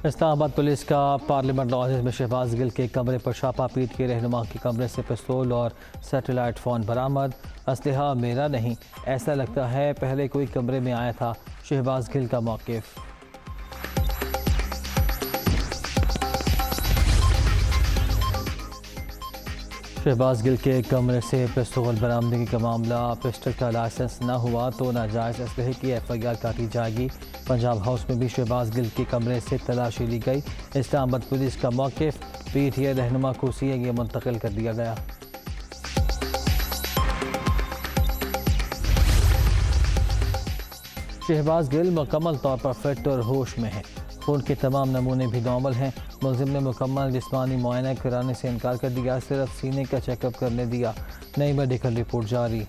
Islamabad police का parliament laws में शहबाज गिल के कमरे पर छापा। पीट के रहनुमा के कमरे से पिस्तौल और सैटेलाइट फ़ोन बरामद। असलहा मेरा नहीं, ऐसा लगता है पहले कोई कमरे में आया था। शहबाज गिल का मौक़िफ़। शहबाज गिल के कमरे से पिस्तौल बरामदगी का मामला। पिस्टल का लाइसेंस न हुआ तो नाजायज़ असलहे की FIR काटी जाएगी। पंजाब हाउस में भी शहबाज गिल के कमरे से तलाशी ली गई। इस्लामाबाद पुलिस का मौक़िफ़। PTI रहनुमा को CIA मुंतकिल कर दिया गया। शहबाज गिल मुकम्मल तौर पर फिट और होश में हैं। खून के तमाम नमूने भी नॉर्मल हैं। मुलजिम ने मुकम्मल जिस्मानी मुआयना कराने से इनकार कर दिया। सिर्फ सीने का चेकअप करने दिया। नई मेडिकल रिपोर्ट जारी।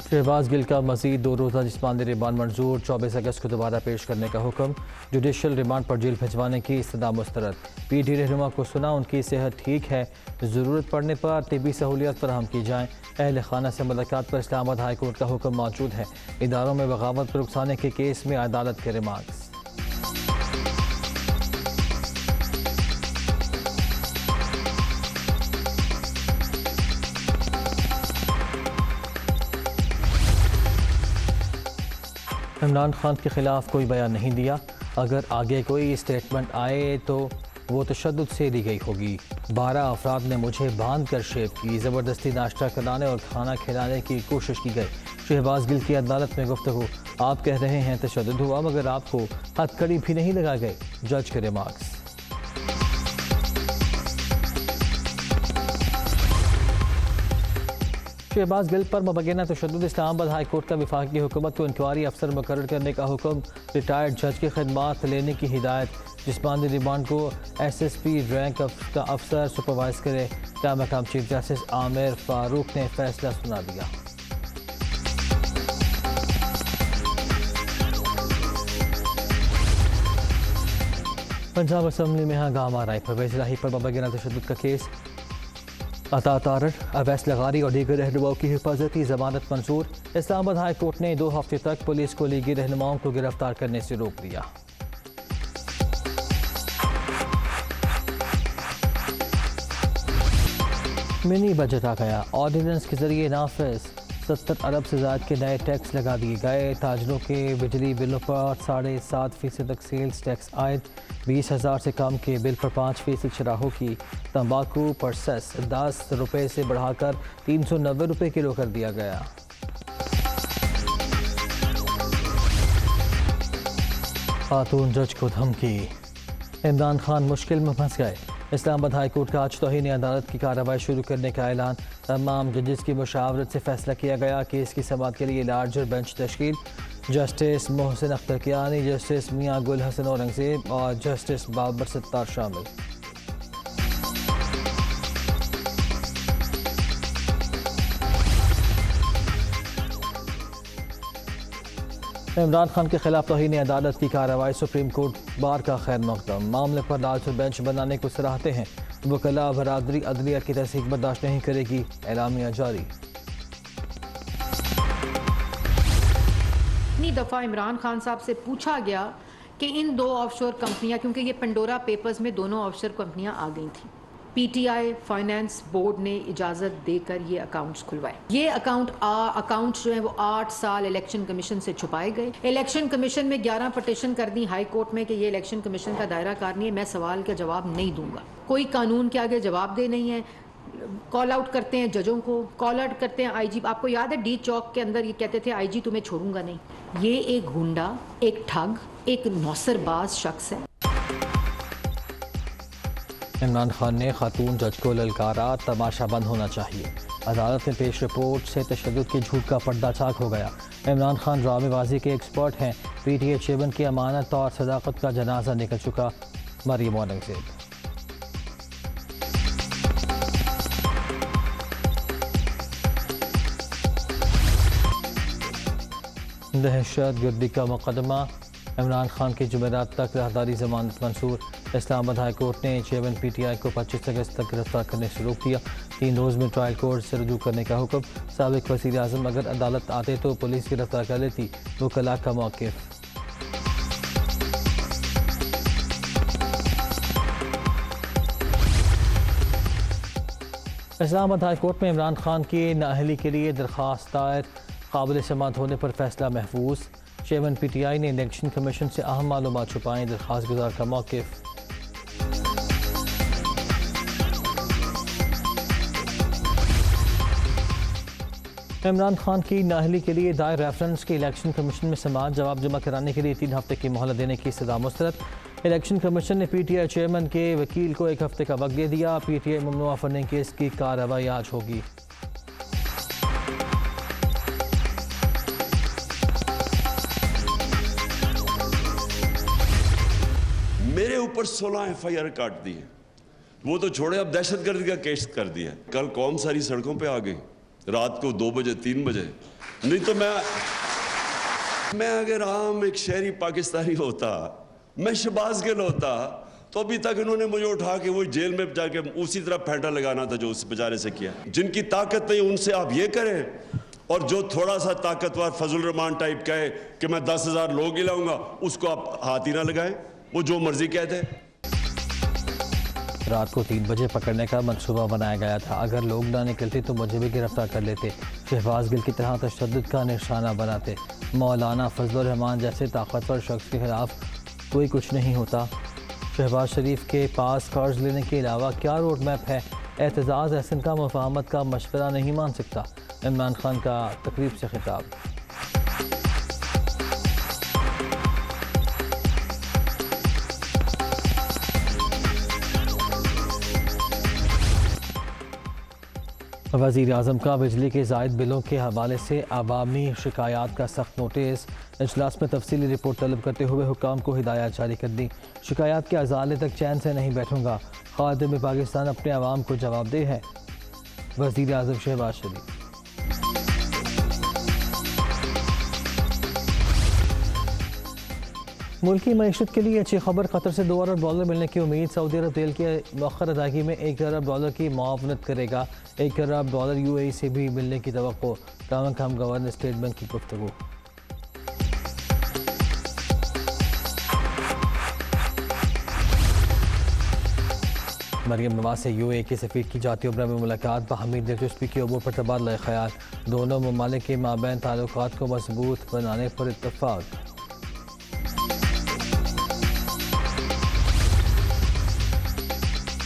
शहबाज गिल का मज़ीद 2 रोज़ा जिस्मानी रिमांड मंजूर। 24 अगस्त को दोबारा पेश करने का हुक्म। जुडिशल रिमांड पर जेल भिजवाने की इस्तदा मुस्तरद। PTI रहनुमा को सुना, उनकी सेहत ठीक है, ज़रूरत पड़ने पर तिबी सहूलियत फराहम की जाएँ। अहल खाना से मुलाकात पर इस्लामाबाद हाई कोर्ट का हुक्म मौजूद है। इदारों में बगावत पर उकसाने के केस में अदालत के रिमार्क्स। इमरान खान के खिलाफ कोई बयान नहीं दिया। अगर आगे कोई स्टेटमेंट आए तो वो तशद्दुद से ली गई होगी। 12 अफराद ने मुझे बांध कर शेप की। ज़बरदस्ती नाश्ता कराने और खाना खिलाने की कोशिश की गई। शहबाज गिल की अदालत में गुफ्तगू। आप कह रहे हैं तशद्दुद हुआ, मगर आपको हथकड़ी भी नहीं लगा गई। जज के रिमार्क्स। शहबाज गिल पर मुबैना तशद्दुद। इस्लामाबाद हाई कोर्ट का वफाकी हुकूमत को इंक्वायरी अफसर मुकर्रर करने का हुक्म। रिटायर्ड जज की खिदमात लेने की हिदायत। जिस्मानी रिमांड को SSP रैंक का अफसर सुपरवाइज करे। क्या मकाम चीफ जस्टिस आमिर फारूक ने फैसला सुना दिया। पंजाब असम्बली में हंगामा। राय परवेज इलाही पर मुबैना तशद्दुद का केस। अता तारड़, अवैस लगारी और दीगर रहनुमाओं की हिफाजती जमानत मंजूर। इस्लामाबाद हाई कोर्ट ने 2 हफ्ते तक पुलिस को लीगी रहनुमाओं को गिरफ्तार करने से रोक दिया। मिनी बजट आ गया। ऑर्डिनेंस के जरिए नाफिज 70 अरब से ज़्यादा के नए टैक्स लगा दिए गए। ताजरों के बिजली बिलों पर 7.5% तक सेल्स टैक्स आयद। 20,000 से कम के बिल पर 5% शराहों की। तंबाकू पर सेस 10 रुपये से बढ़ाकर 390 रुपये किलो कर दिया गया। खातून जज को धमकी। इमरान खान मुश्किल में फंस गए। इस्लामाबाद हाई कोर्ट का आज तौहीन अदालत की कार्रवाई शुरू करने का ऐलान। तमाम जजेस की मुशावरत से फैसला किया गया। केस की समाअत के लिए लार्जर बेंच तश्कील। Justice Mohsin Akhtar Kayani, Justice Miangul Hassan Aurangzeb और जस्टिस बाबर सत्तार शामिल। इमरान खान के खिलाफ तौहीन अदालत की कार्रवाई। सुप्रीम कोर्ट बार का खैर मकदम। मामले पर लार्जर बेंच बनाने को सराहते हैं। वकला बरादरी अदलिया की तहसीक बर्दाश्त नहीं करेगी। एलामिया जारी। इतनी दफ़ा इमरान खान साहब से पूछा गया कि इन 2 ऑफशोर कंपनियां, क्योंकि ये पंडोरा पेपर्स में दोनों ऑफशोर कंपनियां आ गई थी, PTI फाइनेंस बोर्ड ने इजाज़त देकर ये अकाउंट्स खुलवाए। ये अकाउंट्स जो हैं वो 8 साल इलेक्शन कमीशन से छुपाए गए। इलेक्शन कमीशन में 11 पटिशन कर दी हाई कोर्ट में कि ये इलेक्शन कमीशन का दायरा कार नहीं है, मैं सवाल का जवाब नहीं दूंगा। कोई कानून के आगे जवाबदेह नहीं है। कॉल आउट करते हैं जजों को, कॉल आउट करते हैं IG। आपको याद है D चौक के अंदर ये कहते थे IG तुम्हें छोड़ूंगा नहीं। ये एक गुंडा, एक ठग, एक नौसरबाज शख्स है। इमरान खान ने खातून जज को ललकारा। तमाशा बंद होना चाहिए। अदालत में पेश रिपोर्ट से तशद्दुद के झूठ का पर्दाचाक हो गया। इमरान खान ड्रामेबाजी के एक्सपर्ट हैं। PTI चेयरमैन की अमानत और सदाकत का जनाजा निकल चुका। मरियम औरंगजेब। दहशत गर्दी का मुकदमा। इमरान खान की जुमेरात तक राहदारी जमानत मंसूर। इस्लामाबाद हाई कोर्ट ने चेयरमैन PTI को 25 अगस्त तक गिरफ्तार करने से रोक दिया। 3 रोज़ में ट्रायल कोर्ट से रुजू करने का हुक्म। साबिक वज़ीर आज़म अगर अदालत आते तो पुलिस गिरफ्तार कर लेती, वकला का मौक़िफ़। इस्लामाबाद हाई कोर्ट में इमरान खान की नाअहली के लिए दरख्वास्त दायर, काबिल समाअत होने पर फैसला महफूज। चेयरमैन PTI ने इलेक्शन कमीशन से अहम मालूमात छुपाएं, दरख्वास्त गुजार का मौक़िफ़। इमरान खान की नाअहली के लिए दायर रेफरेंस के इलेक्शन कमीशन में समाअत जवाब जमा कराने के लिए 3 हफ्ते की मोहलत देने की इस्तदा मुस्तरद। इलेक्शन कमीशन ने PTI चेयरमैन के वकील को 1 हफ्ते का वक्त दे दिया। PTI ममनुआ फंडिंग केस की कार्रवाई आज होगी। मेरे ऊपर 16 FIR काट दी है, वो तो छोड़े, अब दहशतगर्दी का केस कर दिया। कल कौम सारी सड़कों पे आ गई, रात को 2 बजे 3 बजे। नहीं तो मैं अगर आम एक शहरी पाकिस्तानी होता, मैं शहबाज गिल होता, तो अभी तक इन्होंने मुझे उठा के वो जेल में जाके उसी तरह फेंटा लगाना था जो उस बेचारे से किया। जिनकी ताकत नहीं उनसे आप ये करें, और जो थोड़ा सा ताकतवर फजल रहमान टाइप कहे कि मैं 10,000 लोग ही लाऊंगा, उसको आप हाथ ही ना लगाएं, वो जो मर्जी कहते। रात को 3 बजे पकड़ने का मंसूबा बनाया गया था। अगर लोग ना निकलते तो मुझे भी गिरफ्तार कर लेते। शहबाज गिल की तरह तशद्दुद का निशाना बनाते। मौलाना फजल रहमान जैसे ताकतवर शख्स के खिलाफ कोई कुछ नहीं होता। शहबाज शरीफ के पास कर्ज लेने के अलावा क्या रोड मैप है? एतजाज़ एहसन का मुफाहमत का मशवरा नहीं मान सकता। इमरान खान का तकरीब से खिताब। वज़ीर आज़म का बिजली के ज़ायद बिलों के हवाले से अवामी शिकायत का सख्त नोटिस। इजलास में तफसीली रिपोर्ट तलब करते हुए हुकाम को हिदायत जारी कर दी। शिकायत के अजाले तक चैन से नहीं बैठूंगा, खादिम पाकिस्तान अपने अवाम को जवाबदेह है। वज़ीर आज़म शहबाज शरीफ। मुल्की मईशत के लिए अच्छी खबर, कतर से $2 अरब मिलने की उम्मीद। सऊदी अरब तेल की मौखर अदायगी में $1 अरब की मुआवनत करेगा। $1 अरब UAE से भी मिलने की तवक्को। काम गवर्नर स्टेट बैंक की गुफ्तगू। मरियम नवाज से UAE के सफीर की जाती उम्र में मुलाकात, बाहमी दिलचस्पी की उमूर पर तबादला ख्याल। दोनों ममालिक के माबैन ताल्लुकात को मजबूत बनाने पर इत्तफाक।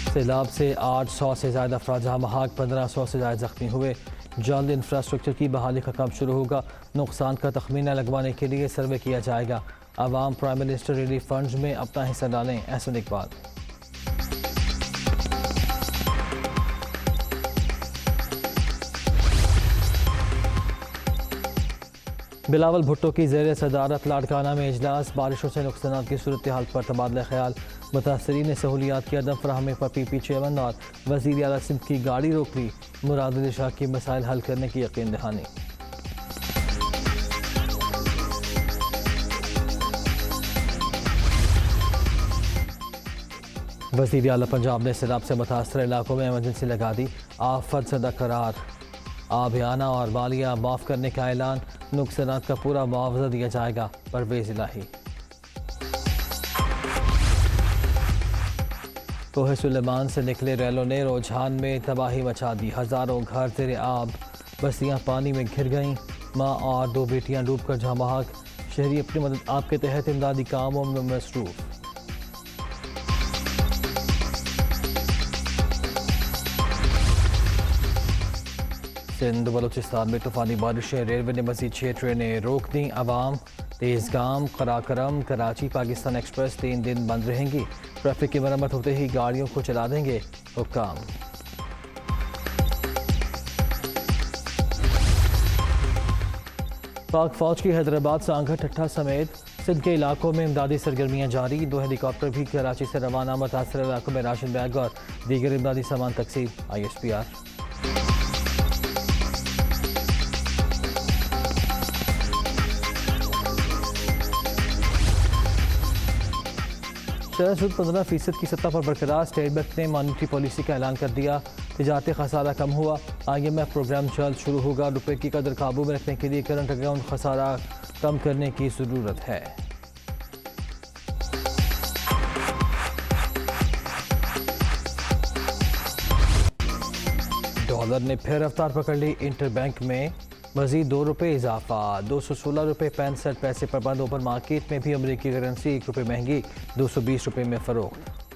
सैलाब से 800 से ज़्यादा अफराद जहाँ महाक, 1500 से ज़्यादा ज़ख्मी हुए। जल्द इंफ्रास्ट्रक्चर की बहाली का काम शुरू होगा। नुकसान का तखमीना लगवाने के लिए सर्वे किया जाएगा। आवाम प्राइम मिनिस्टर रिलीफ फंड्स में अपना हिस्सा डालें, एहसन इकबाल। बिलावल भुट्टो की ज़ेर सदारत लाड़काना में इजलास। बारिशों से नुकसान की सूरत हाल पर तबादला ख्याल। मुतासरीन ने सहूलियात की अदम फराहमी पर PP चेयरमैन और वज़ीर आला सिंध की गाड़ी रोक ली। मुराद शाह की मसाइल हल करने की यकीन दहानी। वज़ीर आला पंजाब ने सैलाब से मुतासर इलाकों में एमरजेंसी लगा दी। आफत ज़दा करार। आबियाना और बालिया माफ़ करने का ऐलान। नुकसानात का पूरा मुआवजा दिया जाएगा। परवेज़ इलाही। कोहे सुलेमान से निकले रैलों ने रुझान में तबाही मचा दी। हज़ारों घर तेरे आब, बस्तियाँ पानी में घिर गईं। माँ और 2 बेटियाँ डूब कर जहाँ बहाक। शहरी अपनी मदद आपके तहत इमदादी कामों में मसरूफ़। सिंध बलूचिस्तान में तूफ़ानी बारिशें, रेलवे ने मज़ीद 6 ट्रेनें रोक दी। अवाम तेज़गाम, कराकरम, कराची पाकिस्तान एक्सप्रेस 3 दिन बंद रहेंगी। ट्रैफिक की मरम्मत होते ही गाड़ियों को चला देंगे हुक्काम। पाक फौज की हैदराबाद, सांगा, ठट्ठा समेत सिंध के इलाकों में इमदादी सरगर्मियाँ जारी। 2 हेलीकॉप्टर भी कराची से रवाना। मुतासर इलाकों में राशन बैग और दीगर इमदादी सामान तकसीम। ISPR। सूद 15% की सतह पर बरकरार। स्टेट बैंक ने मॉनिटरी पॉलिसी का ऐलान कर दिया। तिजारती खसारा कम हुआ। IMF प्रोग्राम जल्द शुरू होगा। रुपए की कदर काबू में रखने के लिए करंट अकाउंट खसारा कम करने की ज़रूरत है। डॉलर ने फिर रफ्तार पकड़ ली। इंटर बैंक में मजीद ₹2 इजाफा। 216 रुपये 65 पैसे पर बंद। ओपन मार्केट में भी अमेरिकी करेंसी ₹1 महंगी, ₹220 में फरोख्त।